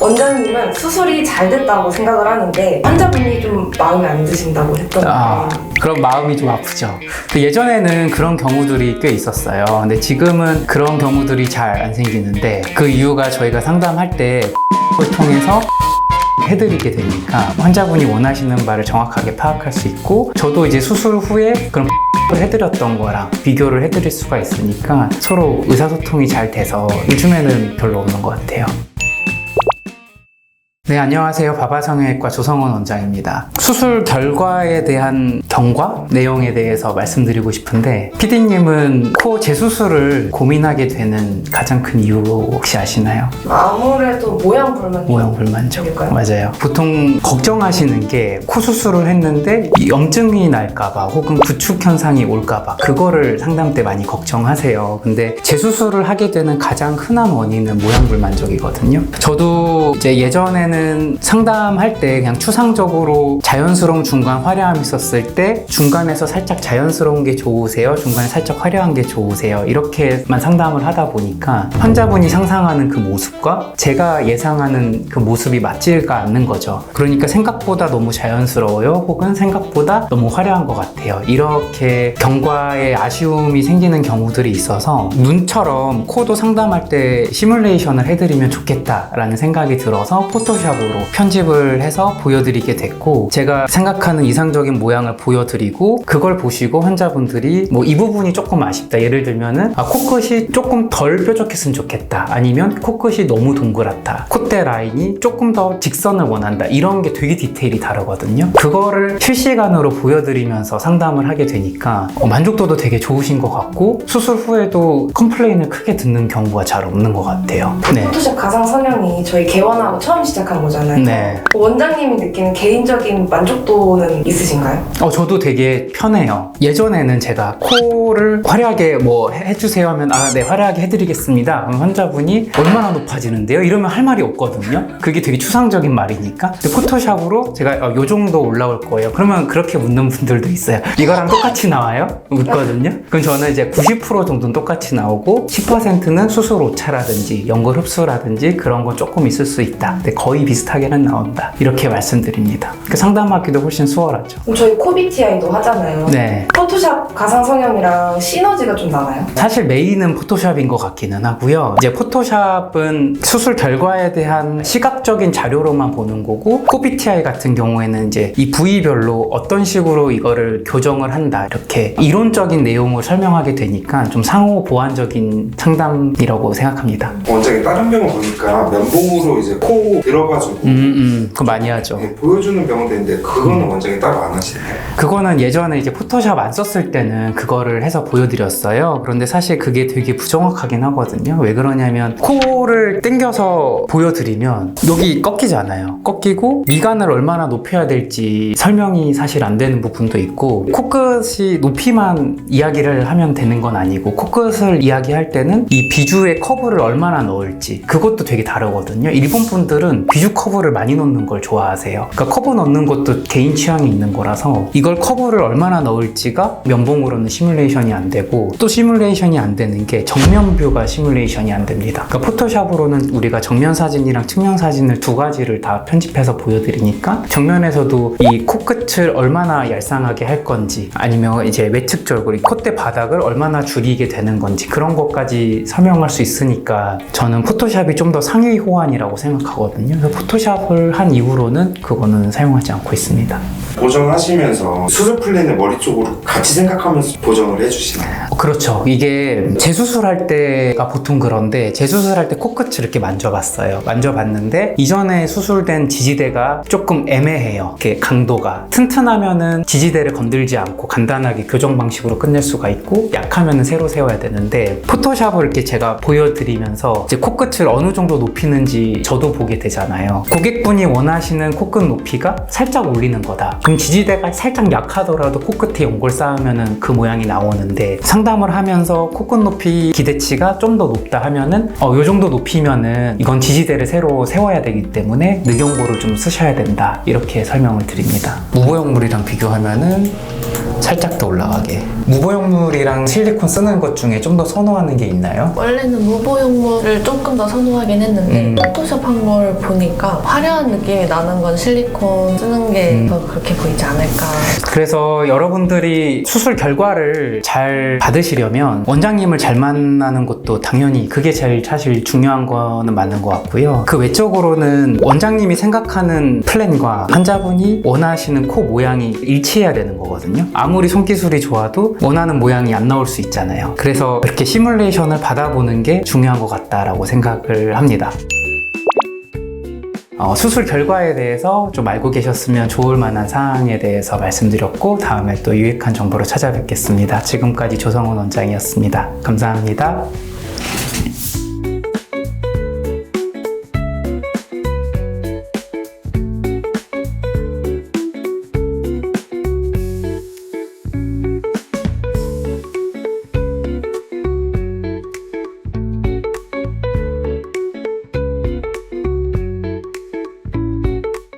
원장님은 수술이 잘 됐다고 생각을 하는데 환자분이 좀 마음에 안 드신다고 했던데 그럼 마음이 좀 아프죠. 예전에는 그런 경우들이 꽤 있었어요. 근데 지금은 그런 경우들이 잘 안 생기는데 그 이유가 저희가 상담할 때 을 통해서 해드리게 되니까 환자분이 원하시는 바를 정확하게 파악할 수 있고 저도 이제 수술 후에 그런 을 해드렸던 거랑 비교를 해드릴 수가 있으니까 서로 의사소통이 잘 돼서 요즘에는 별로 없는 것 같아요. 네, 안녕하세요. 바바성형외과 조성원 원장입니다. 수술 결과에 대한 경과 내용에 대해서 말씀드리고 싶은데 PD님은 코 재수술을 고민하게 되는 가장 큰 이유 혹시 아시나요? 아무래도 모양 불만. 모양 불만족. 그러니까요. 맞아요. 보통 걱정하시는 게 코 수술을 했는데 염증이 날까봐 혹은 구축 현상이 올까봐 그거를 상담 때 많이 걱정하세요. 근데 재수술을 하게 되는 가장 흔한 원인은 모양 불만족이거든요. 저도 이제 예전에는 상담할 때 그냥 추상적으로 자연스러운 중간 화려함이 있었을 때 중간에서 살짝 자연스러운 게 좋으세요? 중간에 살짝 화려한 게 좋으세요? 이렇게만 상담을 하다 보니까 환자분이 상상하는 그 모습과 제가 예상하는 그 모습이 맞지가 않는 거죠. 그러니까 생각보다 너무 자연스러워요? 혹은 생각보다 너무 화려한 것 같아요. 이렇게 경과에 아쉬움이 생기는 경우들이 있어서 눈처럼 코도 상담할 때 시뮬레이션을 해드리면 좋겠다라는 생각이 들어서 포토샵으로 편집을 해서 보여드리게 됐고 제가 생각하는 이상적인 모양을 보여드리고 그걸 보시고 환자분들이 뭐 이 부분이 조금 아쉽다. 예를 들면은 코끝이 조금 덜 뾰족했으면 좋겠다. 아니면 코끝이 너무 동그랗다. 콧대 라인이 조금 더 직선을 원한다. 이런 게 되게 디테일이 다르거든요. 그거를 실시간으로 보여드리면서 상담을 하게 되니까 만족도도 되게 좋으신 것 같고 수술 후에도 컴플레인을 크게 듣는 경우가 잘 없는 것 같아요. 네. 포토샵 가상 성형이 저희 개원하고 처음 시작한 거잖아요. 네. 원장님이 느끼는 개인적인 만족도는 있으신가요? 저도 되게 편해요. 예전에는 제가 코를 화려하게 뭐 해주세요 하면 네 화려하게 해드리겠습니다. 그럼 환자분이 얼마나 높아지는데요? 이러면 할 말이 없거든요. 그게 되게 추상적인 말이니까. 근데 포토샵으로 제가 요 정도 올라올 거예요. 그러면 그렇게 묻는 분들도 있어요. 이거랑 똑같이 나와요? 묻거든요. 그럼 저는 이제 90% 정도는 똑같이 나오고 10%는 수술 오차라든지 연골 흡수라든지 그런 건 조금 있을 수 있다. 근데 거의 비슷하게는 나온다. 이렇게 말씀드립니다. 상담하기도 훨씬 수월하죠. 저희 코비티아이도 하잖아요. 네. 포토샵 가상 성형이랑 시너지가 좀 나나요? 사실 메인은 포토샵인 것 같기는 하고요. 이제 포토샵은 수술 결과에 대한 시각적인 자료로만 보는 거고 코비티아이 같은 경우에는 이제 이 부위별로 어떤 식으로 이거를 교정을 한다 이렇게 이론적인 내용을 설명하게 되니까 좀 상호 보완적인 상담이라고 생각합니다. 원장님 다른 병원 보니까 면봉으로 이제 코 들어가지고 그거 많이 하죠. 네, 보여주는 병원도 있는데 그거는 원장님 따로 안 하시나요? 그거는 예전에 이제 포토샵 안 썼을 때는 그거를 해서 보여드렸어요. 그런데 사실 그게 되게 부정확하긴 하거든요. 왜 그러냐면 코를 당겨서 보여드리면 여기 꺾이잖아요. 꺾이고 미간을 얼마나 높여야 될지 설명이 사실 안 되는 부분도 있고 코끝이 높이만 이야기를 하면 되는 건 아니고 코끝을 이야기할 때는 이 비주의 커브를 얼마나 넣을지 그것도 되게 다르거든요. 일본 분들은 비주 커브를 많이 넣는 걸 좋아하세요. 그러니까 커브 넣는 것도 개인 취향이 있는 거라서 이걸 커브를 얼마나 넣을지가 면봉으로는 시뮬레이션이 안 되고 또 시뮬레이션이 안 되는 게 정면 뷰가 시뮬레이션이 안 됩니다. 그러니까 포토샵으로는 우리가 정면 사진이랑 측면 사진을 두 가지를 다 편집해서 보여드리니까 정면에서도 이 코끝을 얼마나 얄쌍하게 할 건지 아니면 이제 외측절골, 이 콧대 바닥을 얼마나 줄이게 되는 건지 그런 것까지 설명할 수 있으니까 저는 포토샵이 좀 더 상위 호환이라고 생각하거든요. 그래서 포토샵을 한 이후로는 그거는 사용하지 않고 있습니다. 보정하시면서 수술 플랜을 머리 쪽으로 같이 생각하면서 보정을 해주시나요? 그렇죠. 이게 재수술할 때가 보통 그런데 재수술할 때 코끝을 이렇게 만져봤어요. 만져봤는데 이전에 수술된 지지대가 조금 애매해요. 이렇게 강도가 튼튼하면은 지지대를 건들지 않고 간단하게 교정 방식으로 끝낼 수가 있고 약하면은 새로 세워야 되는데 포토샵을 이렇게 제가 보여드리면서 이제 코끝을 어느 정도 높이는지 저도 보게 되잖아요. 고객분이 원하시는 코끝 높이가 살짝 올리는 거다. 그럼 지지대가 살짝 약하더라도 코끝에 연골 쌓으면은 그 모양이 나오는데 상담을 하면서 코끝 높이 기대치가 좀 더 높다 하면은 요 정도 높이면은 이건 지지대를 새로 세워야 되기 때문에 늑연골을 좀 쓰셔야 된다. 이렇게 설명을 드립니다. 무보형물이랑 비교하면은 살짝 더 올라가게. 무보형물이랑 실리콘 쓰는 것 중에 좀 더 선호하는 게 있나요? 원래는 무보형물을 조금 더 선호하긴 했는데 포토샵 한 걸 보니까 화려한 느낌이 나는 건 실리콘 쓰는 게 더 그렇게 보이지 않을까. 그래서 여러분들이 수술 결과를 잘 받으시려면 원장님을 잘 만나는 것도 당연히 그게 제일 사실 중요한 거는 맞는 것 같고요. 그 외적으로는 원장님이 생각하는 플랜과 환자분이 원하시는 코 모양이 일치해야 되는 거거든요. 아무리 손기술이 좋아도 원하는 모양이 안 나올 수 있잖아요. 그래서 이렇게 시뮬레이션을 받아보는 게 중요한 것 같다라고 생각을 합니다. 수술 결과에 대해서 좀 알고 계셨으면 좋을 만한 사항에 대해서 말씀드렸고, 다음에 또 유익한 정보로 찾아뵙겠습니다. 지금까지 조성훈 원장이었습니다. 감사합니다.